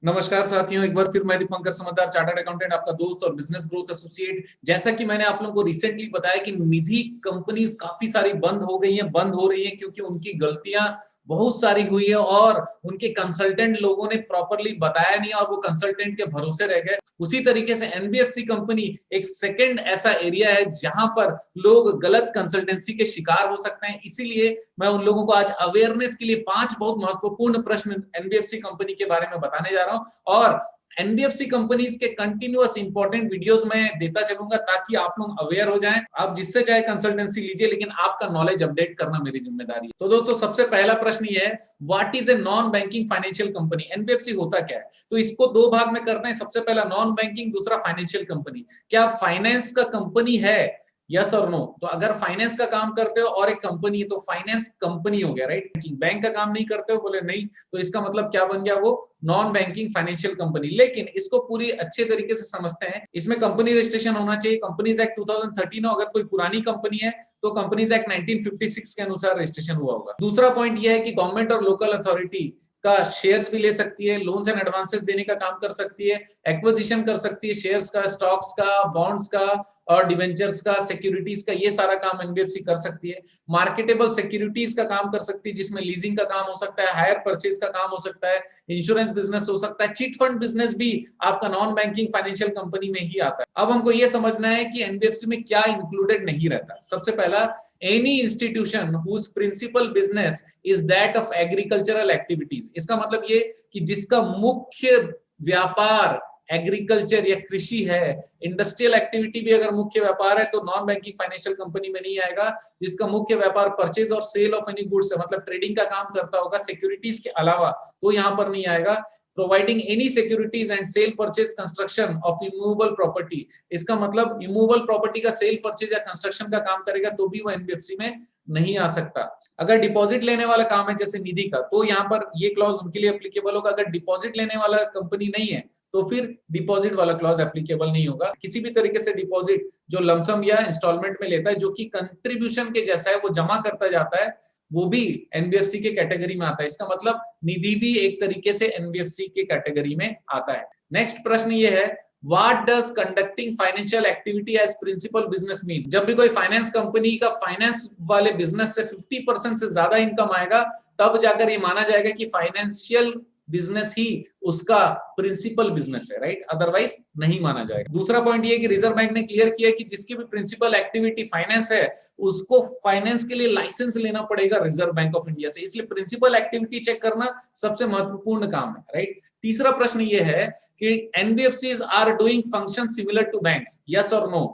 नमस्कार साथियों, एक बार फिर मैं दीपंकर समझदार चार्टर्ड अकाउंटेंट, आपका दोस्त और बिजनेस ग्रोथ एसोसिएट। जैसा कि मैंने आप लोगों को रिसेंटली बताया कि निधि कंपनीज काफी सारी बंद हो गई हैं, बंद हो रही हैं क्योंकि उनकी गलतियां बहुत सारी हुई है और उनके कंसल्टेंट लोगों ने प्रॉपरली बताया नहीं और वो कंसल्टेंट के भरोसे रह गए। उसी तरीके से एनबीएफसी कंपनी एक सेकंड ऐसा एरिया है जहां पर लोग गलत कंसल्टेंसी के शिकार हो सकते हैं। इसीलिए मैं उन लोगों को आज अवेयरनेस के लिए 5 बहुत महत्वपूर्ण प्रश्न एनबीएफसी कंपनी के बारे में बताने जा रहा हूं और एनबीएफसी कंपनीज के कंटिन्यूअस इंपॉर्टेंट वीडियोस में देता चलूंगा ताकि आप लोग अवेयर हो जाएं। आप जिससे चाहे कंसल्टेंसी लीजिए, लेकिन आपका नॉलेज अपडेट करना मेरी जिम्मेदारी है। तो दोस्तों, सबसे पहला प्रश्न ये है, what is a non banking financial company? NBFC होता क्या है? तो इसको दो भाग में करते हैं। सबसे पहला नॉन बैंकिंग, दूसरा फाइनेंशियल कंपनी। क्या फाइनेंस का कंपनी है? यस और नो। तो अगर फाइनेंस का काम करते हो और एक कंपनी है तो फाइनेंस कंपनी हो गया, राइट। बैंक का काम नहीं करते हो, बोले नहीं, तो इसका मतलब क्या बन गया? वो नॉन बैंकिंग फाइनेंशियल कंपनी। लेकिन इसको पूरी अच्छे तरीके से समझते हैं। इसमें कंपनी रजिस्ट्रेशन होना चाहिए। कंपनीज एक्ट 2013 हो। अगर कोई पुरानी कंपनी है तो कंपनीज एक्ट 1956 के अनुसार रजिस्ट्रेशन हुआ होगा। दूसरा पॉइंट यह है कि गवर्नमेंट और लोकल अथॉरिटी का शेयर्स भी ले सकती है, लोन्स एंड एडवांसेस देने का काम कर सकती है, एक्विजिशन कर सकती है शेयर्स का, स्टॉक्स का, बॉन्ड्स का और डिवेंचर्स का, सिक्योरिटीज का, ये सारा काम एनबीएफसी कर सकती है। मार्केटेबल सिक्योरिटीज का काम कर सकती है जिसमें लीजिंग का काम हो सकता है, हायर परचेज का काम हो सकता है, इंश्योरेंस बिजनेस हो सकता है, चिट फंड बिजनेस भी आपका नॉन बैंकिंग फाइनेंशियल कंपनी में ही आता है। अब हमको ये समझना है कि एनबीएफसी में क्या इंक्लूडेड नहीं रहता। सबसे पहला, any institution whose principal business is that of agricultural activities. इसका मतलब ये कि जिसका मुख्य व्यापार एग्रीकल्चर या कृषि है। इंडस्ट्रियल एक्टिविटी भी अगर मुख्य व्यापार है तो नॉन बैंकिंग फाइनेंशियल कंपनी में नहीं आएगा। जिसका मुख्य व्यापार परचेज और सेल ऑफ एनी गुड्स है, मतलब ट्रेडिंग का काम करता होगा सिक्योरिटीज के अलावा, तो यहां पर नहीं आएगा। Providing any securities and cell purchase construction of immovable property. इसका मतलब इमूवेबल प्रॉपर्टी का सेल परचेज या कंस्ट्रक्शन का काम करेगा तो भी वो एनबीएफसी में नहीं आ सकता। अगर डिपॉजिट लेने वाला काम है जैसे निधि का, तो यहाँ पर ये क्लॉज उनके लिए एप्लीकेबल होगा। अगर डिपॉजिट लेने वाला कंपनी नहीं है तो फिर डिपॉजिट वाला क्लॉज एप्लीकेबल नहीं होगा। किसी भी तरीके से डिपॉजिट जो लमसम या इंस्टॉलमेंट में लेता है, जो कि कंट्रीब्यूशन के जैसा है, वो जमा करता जाता है, वो भी एनबीएफसी के कैटेगरी में आता है। इसका मतलब निधि भी एक तरीके से एनबीएफसी के कैटेगरी में आता है। नेक्स्ट प्रश्न ये है, what does conducting financial activity as principal business mean? जब भी कोई फाइनेंस कंपनी का फाइनेंस वाले बिजनेस से 50% से ज्यादा इनकम आएगा, तब जाकर ये माना जाएगा कि फाइनेंशियल बिजनेस ही उसका प्रिंसिपल बिजनेस है, राइट। अदरवाइज नहीं माना जाएगा। दूसरा पॉइंट ये कि रिजर्व बैंक ने क्लियर किया कि जिसकी भी प्रिंसिपल एक्टिविटी फाइनेंस है, उसको फाइनेंस के लिए लाइसेंस लेना पड़ेगा रिजर्व बैंक ऑफ इंडिया से। इसलिए प्रिंसिपल एक्टिविटी चेक करना सबसे महत्वपूर्ण काम है, राइट। तीसरा प्रश्न ये है कि NBFCs are doing function similar to banks, yes और no?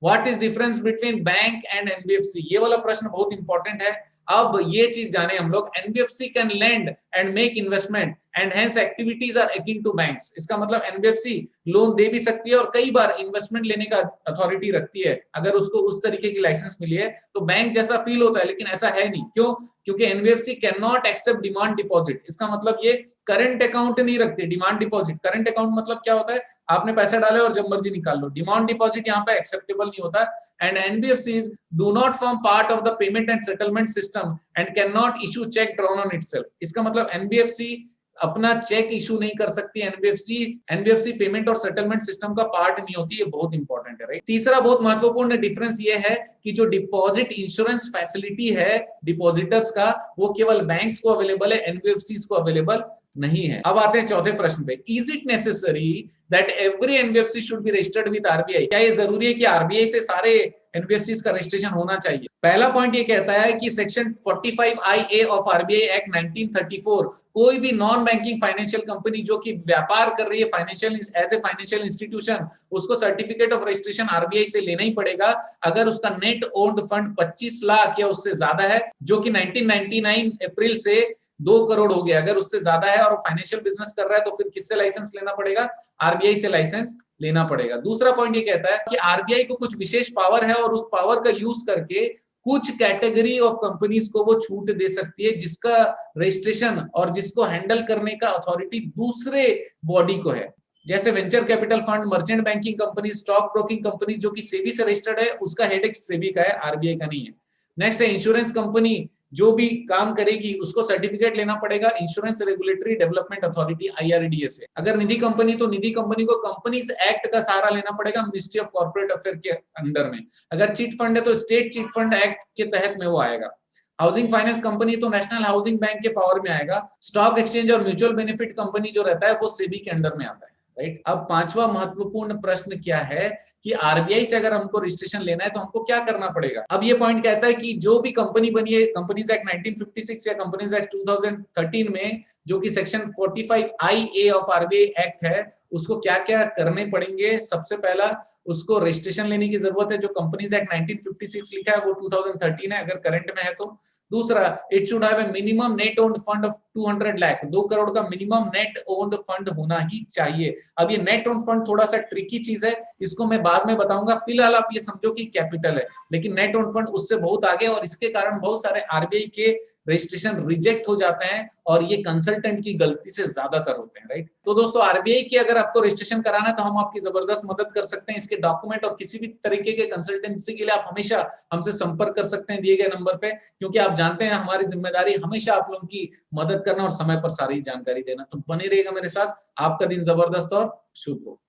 What is difference between bank and NBFC? ये वाला प्रश्न बहुत इंपॉर्टेंट है। अब ये चीज जाने हम लोग। NBFC can lend and make investment and hence activities are akin to banks. इसका मतलब एनबीएफसी लोन दे भी सकती है और कई बार इन्वेस्टमेंट लेने का अथॉरिटी रखती है अगर उसको उस तरीके की लाइसेंस मिली है। तो बैंक जैसा फील होता है, लेकिन ऐसा है नहीं। क्यों? क्योंकि NBFC can not accept demand deposit. इसका मतलब ये करंट अकाउंट नहीं रखते, डिमांड डिपॉजिट। करंट अकाउंट मतलब क्या होता है? आपने पैसे डाले और जब मर्जी निकाल लो। डिमांड डिपॉजिट यहाँ पे एक्सेप्टेबल नहीं होता। And NBFCs do not form part of the payment and settlement system and can not issue check drawn on itself. इसका मतलब एनबीएफसी अपना चेक इशू नहीं कर सकती। एनबीएफसी पेमेंट और सेटलमेंट सिस्टम का पार्ट नहीं होती। ये बहुत इंपॉर्टेंट है, राइट। तीसरा बहुत महत्वपूर्ण डिफरेंस ये है कि जो डिपॉजिट इंश्योरेंस फैसिलिटी है डिपॉजिटर्स का, वो केवल बैंक्स को अवेलेबल है, एनबीएफसी को अवेलेबल नहीं है। अब आते हैं चौथे प्रश्न पे, is it necessary that every NBFC should be registered with RBI? क्या ये जरूरी है कि आरबीआई से सारे एनबीएफसी का रजिस्ट्रेशन होना चाहिए? पहला पॉइंट ये कहता है कि section 45IA of RBI act 1934, कोई भी नॉन बैंकिंग फाइनेंशियल कंपनी जो कि व्यापार कर रही है financial as a financial institution, उसको सर्टिफिकेट ऑफ रजिस्ट्रेशन आरबीआई से लेना ही पड़ेगा अगर उसका नेट ओन्ड फंड 25 लाख या उससे ज्यादा है, जो कि 1999 अप्रैल से 2 करोड़ हो गया। अगर उससे ज्यादा है और फाइनेंशियल बिजनेस कर रहा है तो फिर किससे लाइसेंस लेना पड़ेगा? आरबीआई से लाइसेंस लेना पड़ेगा। दूसरा पॉइंट ये कहता है कि आरबीआई को कुछ विशेष पावर है और उस पावर का यूज करके कुछ कैटेगरी ऑफ कंपनीज को वो छूट दे सकती है जिसका रजिस्ट्रेशन और जिसको हैंडल करने का अथॉरिटी दूसरे बॉडी को है। जैसे venture capital fund, merchant banking company, stock broking company जो कि सेबी से रजिस्टर्ड है, उसका हेडेक सेबी का है, आरबीआई का नहीं है। नेक्स्ट है इंश्योरेंस कंपनी जो भी काम करेगी उसको सर्टिफिकेट लेना पड़ेगा insurance regulatory development authority IRDA से। अगर निधि कंपनी तो निधि कंपनी को कंपनीज एक्ट का सहारा लेना पड़ेगा मिनिस्ट्री ऑफ कॉर्पोरेट अफेयर के अंडर में। अगर चिट फंड है तो स्टेट चिट फंड एक्ट के तहत में वो आएगा। हाउसिंग फाइनेंस कंपनी तो नेशनल हाउसिंग बैंक के पावर में आएगा। स्टॉक एक्सचेंज और म्यूचुअल बेनिफिट कंपनी जो रहता है वो सेबी के अंडर में आता है, राइट। अब पांचवा महत्वपूर्ण प्रश्न क्या है कि आरबीआई से अगर हमको रजिस्ट्रेशन लेना है तो हमको क्या करना पड़ेगा। अब ये पॉइंट कहता है कि जो भी कंपनी बनी है कंपनीज एक्ट 1956 या कंपनीज एक्ट 2013 में, जो कि section 45IA of RBI act है, उसको क्या क्या करने पड़ेंगे। सबसे पहला, उसको रजिस्ट्रेशन लेने की जरूरत है। जो कंपनीज एक्ट 1956 लिखा है वो 2013 है अगर करंट में है तो। दूसरा, it should have a minimum net owned fund of 200 lakh, 2 crore का मिनिमम नेट ओन्ड फंड होना ही चाहिए। अब ये नेट ओन्ड फंड थोड़ा सा ट्रिकी चीज है, इसको मैं बाद में बताऊंगा। फिलहाल आप ये समझो कि कैपिटल है, लेकिन नेट ओन्ड फंड उससे बहुत आगे, और इसके कारण बहुत सारे आरबीआई के रजिस्ट्रेशन रिजेक्ट हो जाते हैं और ये कंसल्टेंट की गलती से ज्यादातर होते हैं, राइट। तो दोस्तों, आरबीआई की अगर आपको रजिस्ट्रेशन कराना है तो हम आपकी जबरदस्त मदद कर सकते हैं। इसके डॉक्यूमेंट और किसी भी तरीके के कंसल्टेंसी के लिए आप हमेशा हमसे संपर्क कर सकते हैं दिए गए नंबर पे, क्योंकि आप जानते हैं हमारी जिम्मेदारी हमेशा आप लोगों की मदद करना और समय पर सारी जानकारी देना। तो बने रहेगा मेरे साथ। आपका दिन जबरदस्त और शुभ हो।